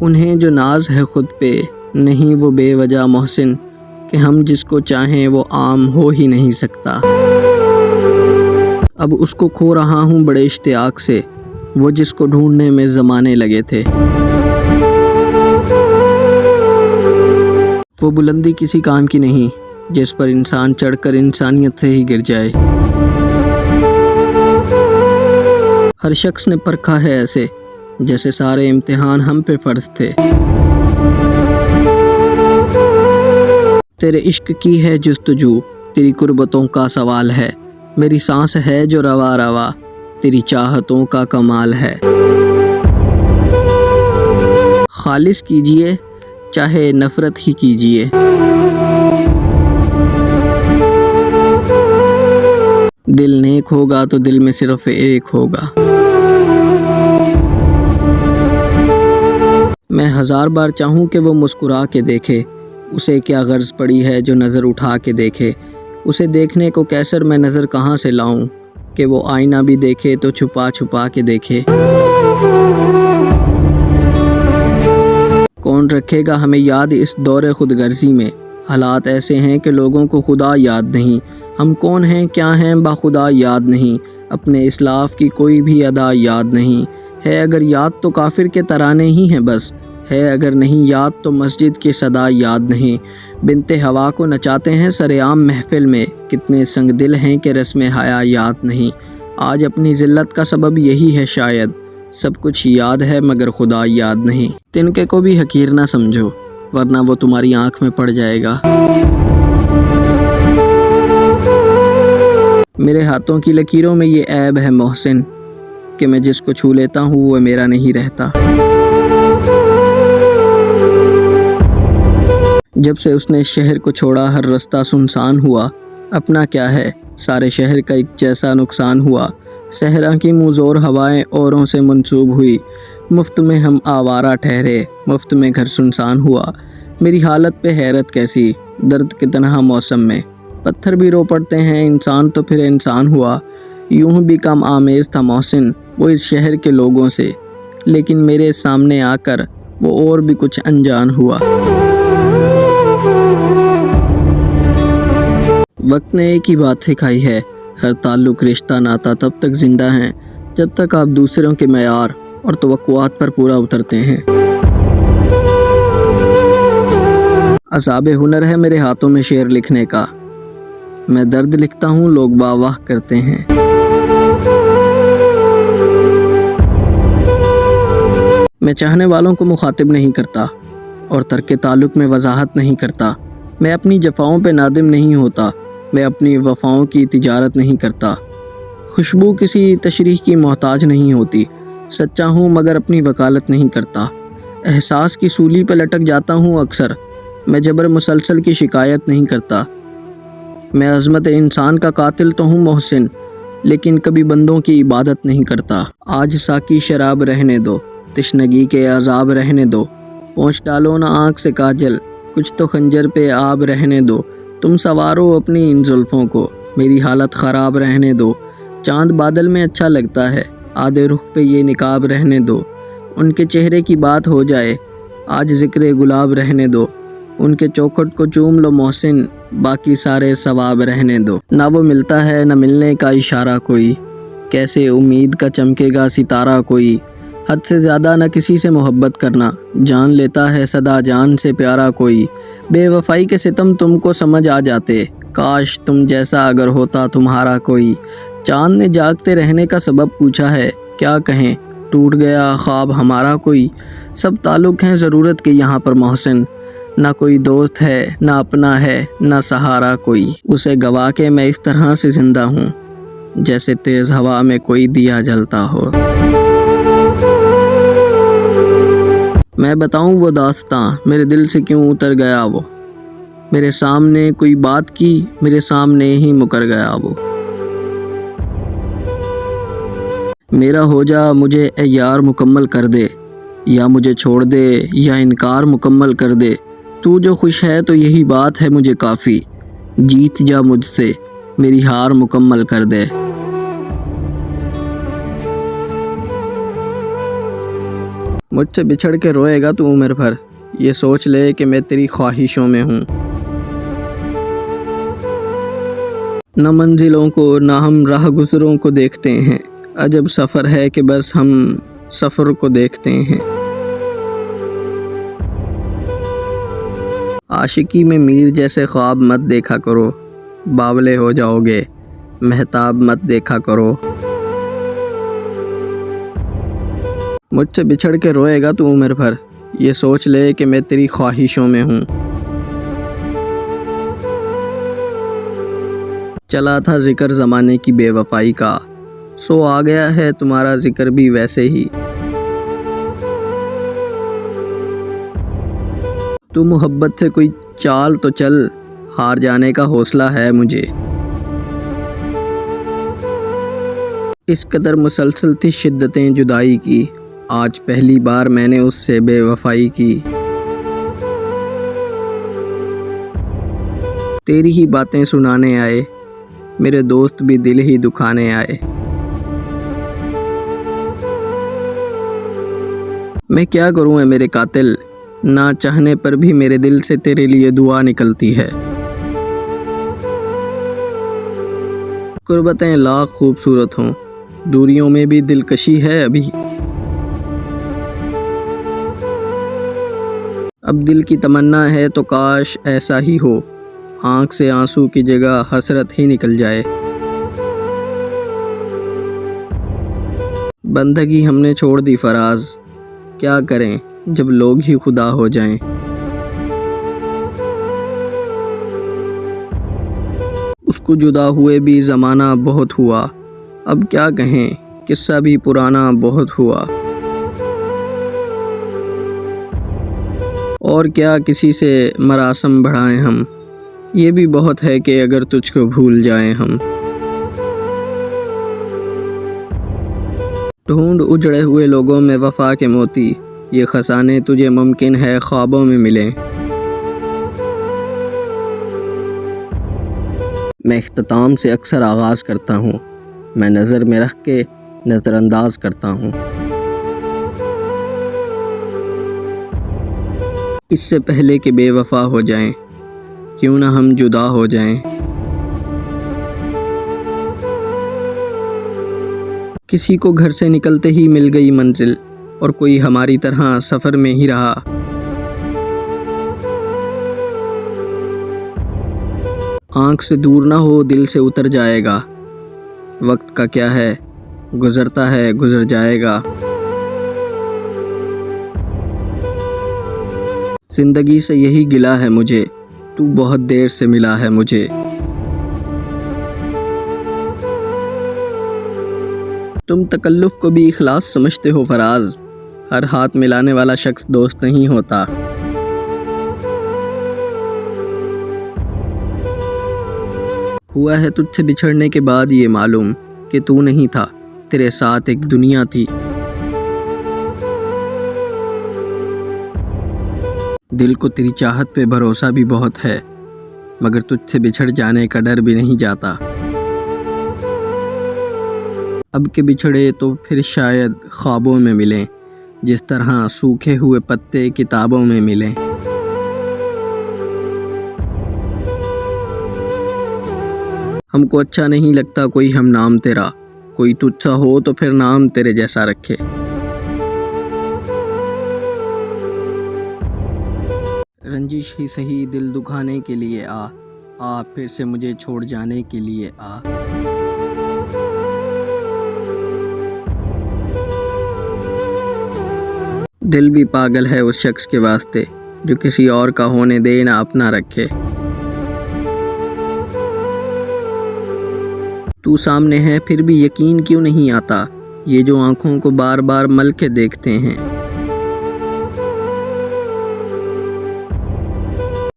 انہیں جو ناز ہے خود پہ نہیں وہ بے وجہ محسن، کہ ہم جس کو چاہیں وہ عام ہو ہی نہیں سکتا۔ اب اس کو کھو رہا ہوں بڑے اشتیاق سے، وہ جس کو ڈھونڈنے میں زمانے لگے تھے۔ وہ بلندی کسی کام کی نہیں جس پر انسان چڑھ کر انسانیت سے ہی گر جائے۔ ہر شخص نے پرکھا ہے ایسے جیسے سارے امتحان ہم پہ فرض تھے۔ تیرے عشق کی ہے جستجو، تیری قربتوں کا سوال ہے، میری سانس ہے جو روا روا، تیری چاہتوں کا کمال ہے۔ خالص کیجئے چاہے نفرت ہی کیجئے، دل نیک ہوگا تو دل میں صرف ایک ہوگا۔ میں ہزار بار چاہوں کہ وہ مسکرا کے دیکھے، اسے کیا غرض پڑی ہے جو نظر اٹھا کے دیکھے، اسے دیکھنے کو کیسر میں نظر کہاں سے لاؤں، کہ وہ آئینہ بھی دیکھے تو چھپا چھپا کے دیکھے۔ کون رکھے گا ہمیں یاد اس دور خود غرضی میں، حالات ایسے ہیں کہ لوگوں کو خدا یاد نہیں، ہم کون ہیں کیا ہیں باخدا یاد نہیں، اپنے اسلاف کی کوئی بھی ادا یاد نہیں، ہے اگر یاد تو کافر کے ترانے ہی ہیں بس، ہے اگر نہیں یاد تو مسجد کی صدا یاد نہیں۔ بنت ہوا کو نچاتے ہیں سرعام محفل میں، کتنے سنگ دل ہیں کہ رسم حیا یاد نہیں۔ آج اپنی ذلت کا سبب یہی ہے شاید، سب کچھ یاد ہے مگر خدا یاد نہیں۔ تنکے کو بھی حقیر نہ سمجھو ورنہ وہ تمہاری آنکھ میں پڑ جائے گا۔ میرے ہاتھوں کی لکیروں میں یہ عیب ہے محسن، کہ میں جس کو چھو لیتا ہوں وہ میرا نہیں رہتا۔ جب سے اس نے شہر کو چھوڑا ہر رستہ سنسان ہوا، اپنا کیا ہے سارے شہر کا ایک جیسا نقصان ہوا۔ صحرا کی منہ زور ہوائیں اوروں سے منسوب ہوئی، مفت میں ہم آوارہ ٹھہرے، مفت میں گھر سنسان ہوا۔ میری حالت پہ حیرت کیسی، درد کے تنہا موسم میں، پتھر بھی رو پڑتے ہیں انسان تو پھر انسان ہوا۔ یوں بھی کم آمیز تھا محسن وہ اس شہر کے لوگوں سے، لیکن میرے سامنے آ کر وہ اور بھی کچھ انجان ہوا۔ وقت نے ایک ہی بات سکھائی ہے، ہر تعلق رشتہ ناتا تب تک زندہ ہیں جب تک آپ دوسروں کے معیار اور توقعات پر پورا اترتے ہیں۔ عذاب ہنر ہے میرے ہاتھوں میں شعر لکھنے کا، میں درد لکھتا ہوں لوگ واہ واہ کرتے ہیں۔ میں چاہنے والوں کو مخاطب نہیں کرتا اور ترک تعلق میں وضاحت نہیں کرتا، میں اپنی جفاؤں پہ نادم نہیں ہوتا، میں اپنی وفاؤں کی تجارت نہیں کرتا۔ خوشبو کسی تشریح کی محتاج نہیں ہوتی، سچا ہوں مگر اپنی وکالت نہیں کرتا۔ احساس کی سولی پہ لٹک جاتا ہوں اکثر، میں جبر مسلسل کی شکایت نہیں کرتا۔ میں عظمت انسان کا قاتل تو ہوں محسن، لیکن کبھی بندوں کی عبادت نہیں کرتا۔ آج ساقی شراب رہنے دو، تشنگی کے عذاب رہنے دو، پونچھ ڈالو نہ آنکھ سے کاجل، کچھ تو خنجر پہ آب رہنے دو، تم سوارو اپنی ان زلفوں کو، میری حالت خراب رہنے دو۔ چاند بادل میں اچھا لگتا ہے، آدھے رخ پہ یہ نقاب رہنے دو، ان کے چہرے کی بات ہو جائے، آج ذکر گلاب رہنے دو، ان کے چوکھٹ کو چوم لو محسن، باقی سارے ثواب رہنے دو۔ نہ وہ ملتا ہے نہ ملنے کا اشارہ کوئی، کیسے امید کا چمکے گا ستارہ کوئی، حد سے زیادہ نہ کسی سے محبت کرنا، جان لیتا ہے صدا جان سے پیارا کوئی، بے وفائی کے ستم تم کو سمجھ آ جاتے، کاش تم جیسا اگر ہوتا تمہارا کوئی۔ چاند نے جاگتے رہنے کا سبب پوچھا ہے، کیا کہیں ٹوٹ گیا خواب ہمارا کوئی۔ سب تعلق ہیں ضرورت کے یہاں پر محسن، نہ کوئی دوست ہے نہ اپنا ہے نہ سہارا کوئی، اسے گوا کے میں اس طرح سے زندہ ہوں جیسے تیز ہوا میں کوئی دیا جلتا ہو۔ میں بتاؤں وہ داستاں میرے دل سے کیوں اتر گیا وہ، میرے سامنے کوئی بات کی میرے سامنے ہی مکر گیا وہ۔ میرا ہو جا مجھے اے یار مکمل کر دے، یا مجھے چھوڑ دے یا انکار مکمل کر دے، تو جو خوش ہے تو یہی بات ہے مجھے کافی، جیت جا مجھ سے میری ہار مکمل کر دے۔ مجھ سے بچھڑ کے روئے گا تو عمر بھر، یہ سوچ لے کہ میں تیری خواہشوں میں ہوں۔ نہ منزلوں کو نہ ہم راہ گزروں کو دیکھتے ہیں، عجب سفر ہے کہ بس ہم سفر کو دیکھتے ہیں۔ عاشقی میں میر جیسے خواب مت دیکھا کرو، باولے ہو جاؤ گے، مہتاب مت دیکھا کرو۔ مجھ سے بچھڑ کے روئے گا تو عمر بھر، یہ سوچ لے کہ میں تیری خواہشوں میں ہوں۔ چلا تھا ذکر زمانے کی بے وفائی کا، سو آ گیا ہے تمہارا ذکر بھی ویسے ہی۔ تو محبت سے کوئی چال تو چل، ہار جانے کا حوصلہ ہے مجھے۔ اس قدر مسلسل تھی شدتیں جدائی کی، آج پہلی بار میں نے اس سے بے وفائی کی۔ تیری ہی باتیں سنانے آئے میرے دوست بھی دل ہی دکھانے آئے۔ میں کیا کروں اے میرے قاتل، نہ چاہنے پر بھی میرے دل سے تیرے لیے دعا نکلتی ہے۔ قربتیں لاکھ خوبصورت ہوں، دوریوں میں بھی دلکشی ہے ابھی۔ اب دل کی تمنا ہے تو کاش ایسا ہی ہو، آنکھ سے آنسو کی جگہ حسرت ہی نکل جائے۔ بندگی ہم نے چھوڑ دی فراز، کیا کریں جب لوگ ہی خدا ہو جائیں۔ اس کو جدا ہوئے بھی زمانہ بہت ہوا، اب کیا کہیں قصہ بھی پرانا بہت ہوا۔ اور کیا کسی سے مراسم بڑھائیں ہم، یہ بھی بہت ہے کہ اگر تجھ کو بھول جائیں ہم۔ ڈھونڈ اجڑے ہوئے لوگوں میں وفا کے موتی، یہ خزانے تجھے ممکن ہے خوابوں میں ملیں۔ میں اختتام سے اکثر آغاز کرتا ہوں، میں نظر میں رکھ کے نظر انداز کرتا ہوں۔ اس سے پہلے کہ بے وفا ہو جائیں، کیوں نہ ہم جدا ہو جائیں۔ کسی کو گھر سے نکلتے ہی مل گئی منزل، اور کوئی ہماری طرح سفر میں ہی رہا۔ آنکھ سے دور نہ ہو دل سے اتر جائے گا، وقت کا کیا ہے گزرتا ہے گزر جائے گا۔ زندگی سے یہی گلہ ہے مجھے، تو بہت دیر سے ملا ہے مجھے۔ تم تکلف کو بھی اخلاص سمجھتے ہو فراز، ہر ہاتھ ملانے والا شخص دوست نہیں ہوتا۔ ہوا ہے تجھ سے بچھڑنے کے بعد یہ معلوم کہ تو نہیں تھا، تیرے ساتھ ایک دنیا تھی۔ دل کو تیری چاہت پہ بھروسہ بھی بہت ہے، مگر تجھ سے بچھڑ جانے کا ڈر بھی نہیں جاتا۔ اب کہ بچھڑے تو پھر شاید خوابوں میں ملیں، جس طرح سوکھے ہوئے پتے کتابوں میں ملیں۔ ہم کو اچھا نہیں لگتا کوئی ہم نام تیرا، کوئی تجھ سا ہو تو پھر نام تیرے جیسا رکھے۔ رنجش ہی سہی دل دکھانے کے لیے آ پھر سے مجھے چھوڑ جانے کے لیے آ۔ دل بھی پاگل ہے اس شخص کے واسطے جو کسی اور کا ہونے دے نہ اپنا رکھے۔ تو سامنے ہے پھر بھی یقین کیوں نہیں آتا، یہ جو آنکھوں کو بار بار مل کے دیکھتے ہیں۔